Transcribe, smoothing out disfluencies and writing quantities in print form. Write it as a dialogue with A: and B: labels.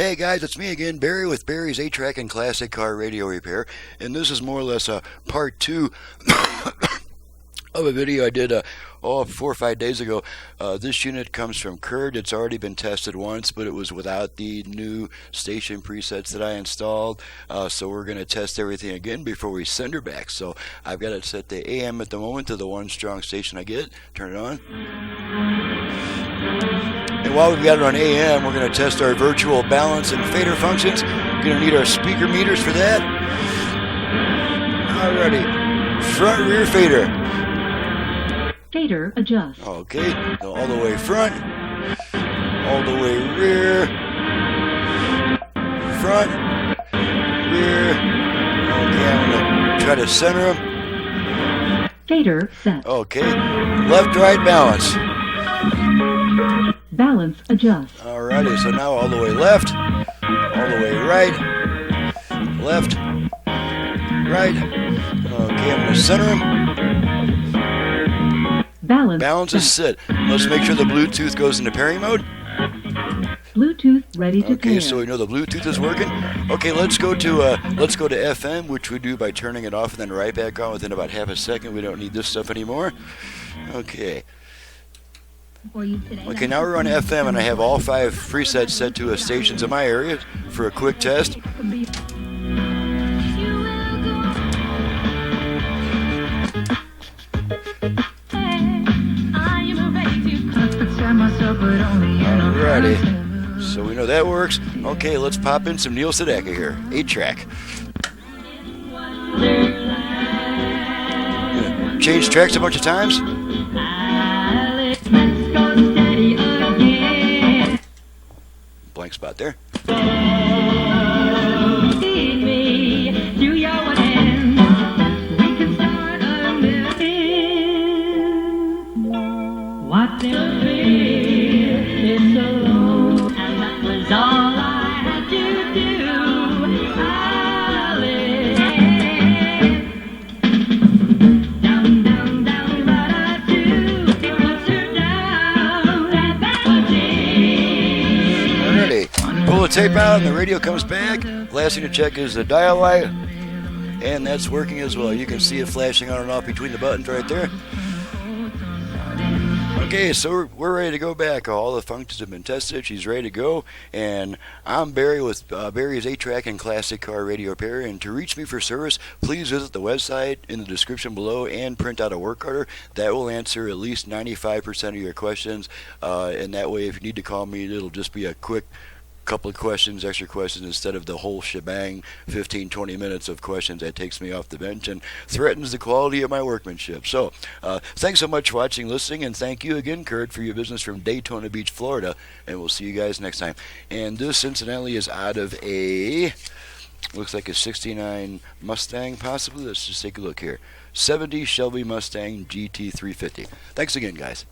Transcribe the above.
A: Hey guys, it's me again, Barry with Barry's 8-Track and Classic Car Radio Repair, and this is more or less a part 2 of a video I did 4 or 5 days ago. This unit comes from Kurt. It's already been tested once, but it was without the new station presets that I installed, so we're going to test everything again before we send her back. So I've got it set to AM at the moment to the one strong station I get. Turn it on. And while we've got it on AM, we're going to test our virtual balance and fader functions. We're going to need our speaker meters for that. Alrighty. Front rear fader.
B: Fader adjust.
A: Okay. All the way front. All the way rear. Front. Rear. Okay, I'm going to try to center them.
B: Fader set.
A: Okay. Left, right, balance.
B: Balance adjust.
A: Alrighty, so now all the way left, all the way right, left, right. Okay, I'm going to center them. Balance is set. Let's make sure the Bluetooth goes into pairing mode.
B: Bluetooth ready to pair.
A: Okay, so we know the Bluetooth is working. Okay, let's go to FM, which we do by turning it off and then right back on within about half a second. We don't need this stuff anymore. Okay. Okay, now we're on FM, and I have all 5 presets set to stations in my area for a quick test. Alrighty, so we know that works. Okay, let's pop in some Neil Sedaka here, 8-track. Change tracks a bunch of times. Blank spot there. Pull the tape out and the radio comes back. Last thing to check is the dial light, and that's working as well. You can see it flashing on and off between the buttons right there. Okay, so we're ready to go back. All the functions have been tested. She's ready to go, and I'm Barry with Barry's 8-Track and Classic Car Radio Repair. And to reach me for service, please visit the website in the description below and print out a work order. That will answer at least 95% of your questions, and that way if you need to call me, it'll just be a quick couple of questions, extra questions, instead of the whole shebang, 15-20 minutes of questions that takes me off the bench and threatens the quality of my workmanship. So thanks so much for watching, listening, and thank you again, Kurt, for your business from Daytona Beach, Florida, and we'll see you guys next time. And this incidentally is out of a, looks like a 69 Mustang possibly. Let's just take a look here. 70 Shelby Mustang GT-350. Thanks again, guys.